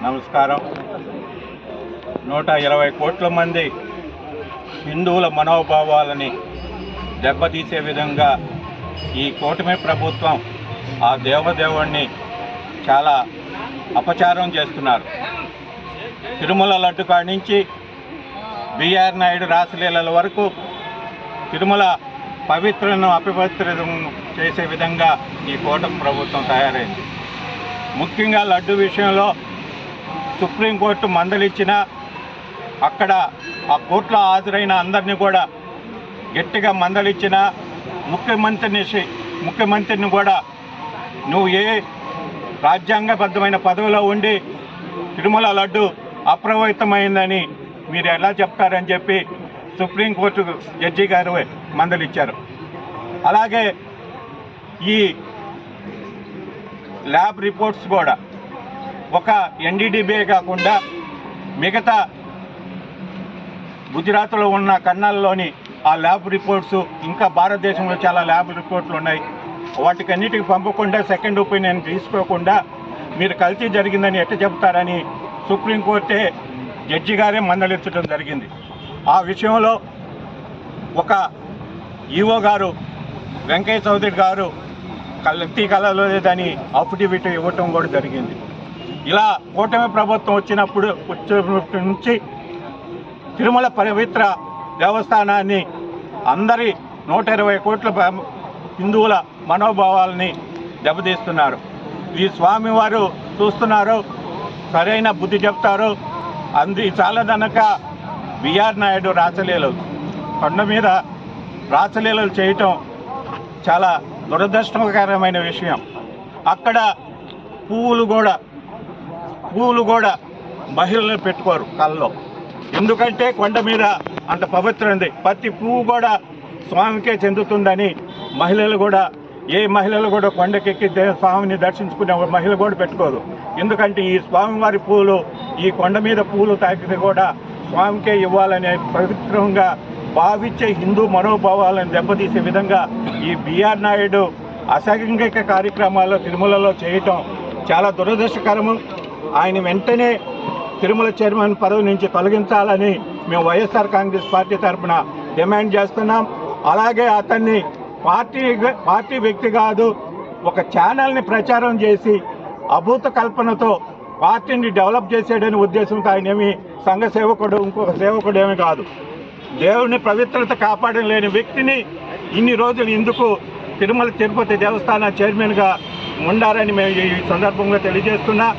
నమస్కారం. 120 కోట్ల మంది హిందువుల మనోభావాలని దెబ్బతీసే విధంగా ఈ కూటమి ప్రభుత్వం ఆ దేవదేవుణ్ణి చాలా అపచారం చేస్తున్నారు. తిరుమల లడ్డు కాడి నుంచి బిఆర్ నాయుడు రాసలీలల వరకు తిరుమల పవిత్రను అపవిత్రం చేసే విధంగా ఈ కూటమి ప్రభుత్వం తయారైంది. ముఖ్యంగా లడ్డు విషయంలో సుప్రీంకోర్టు మందలిచ్చిన అక్కడ ఆ కోర్టులో హాజరైన అందరినీ కూడా గట్టిగా మందలిచ్చిన ముఖ్యమంత్రిని కూడా నువ్వు ఏ రాజ్యాంగబద్ధమైన పదవిలో ఉండి తిరుమల లడ్డు అప్రవహితమైందని మీరు ఎలా చెప్తారని చెప్పి సుప్రీంకోర్టు జడ్జి గారు మందలిచ్చారు. అలాగే ఈ ల్యాబ్ రిపోర్ట్స్ కూడా ఒక ఎన్డీడీబీ కాకుండా మిగతా గుజరాత్లో ఉన్న కర్నాల్లోని ఆ ల్యాబ్ రిపోర్ట్స్ ఇంకా భారతదేశంలో చాలా ల్యాబ్ రిపోర్ట్లు ఉన్నాయి. వాటికన్నిటికి పంపకుండా సెకండ్ ఒపీనియన్ తీసుకోకుండా మీరు కల్తీ జరిగిందని ఎట్లా చెప్తారని సుప్రీంకోర్టే జడ్జి గారే మందలించడం జరిగింది. ఆ విషయంలో ఒక ఈఓ గారు వెంకయ్య చౌదరి గారు కల్తీ కలలేదని అఫిడవిట్ ఇవ్వటం కూడా జరిగింది. ఇలా కూటమి ప్రభుత్వం వచ్చినప్పటి నుంచి తిరుమల పవిత్ర దేవస్థానాన్ని అందరి 120 కోట్ల హిందువుల మనోభావాలని దెబ్బతీస్తున్నారు. ఈ స్వామివారు చూస్తున్నారు, సరైన బుద్ధి చెప్తారు. చాలదనక బిఆర్ నాయుడు రాసలీలలు కొండ మీద రాసలీలలు చేయటం చాలా దురదృష్టకరమైన విషయం. అక్కడ పువ్వులు కూడా మహిళలు పెట్టుకోరు కళ్ళలో, ఎందుకంటే కొండ మీద అంత పవిత్రమైంది. ప్రతి పువ్వు కూడా స్వామికే చెందుతుందని ఏ మహిళలు కూడా కొండకెక్కి స్వామిని దర్శించుకునే మహిళ కూడా పెట్టుకోదు. ఎందుకంటే ఈ స్వామివారి పూలు ఈ కొండ మీద పూలు తాకితే కూడా స్వామికే ఇవ్వాలనే పవిత్రంగా భావించే హిందూ మనోభావాలను దెబ్బతీసే విధంగా ఈ బిఆర్ నాయుడు అసాంఘిక కార్యక్రమాల్లో తిరుమలలో చేయటం చాలా దురదృష్టకరము. ఆయన వెంటనే తిరుమల చైర్మన్ పదవి నుంచి తొలగించాలని మేము వైఎస్ఆర్ కాంగ్రెస్ పార్టీ తరఫున డిమాండ్ చేస్తున్నాం. అలాగే అతన్ని పార్టీ వ్యక్తి కాదు, ఒక ఛానల్ని ప్రచారం చేసి అభూత కల్పనతో పార్టీని డెవలప్ చేసేయడని ఉద్దేశంతో ఆయన ఏమి సంఘ సేవకుడు ఇంకొక సేవకుడు ఏమీ కాదు. దేవుని పవిత్రత కాపాడలేని వ్యక్తిని ఇన్ని రోజులు ఎందుకు తిరుమల తిరుపతి దేవస్థాన చైర్మన్గా ఉండారని మేము ఈ సందర్భంగా తెలియజేస్తున్నా.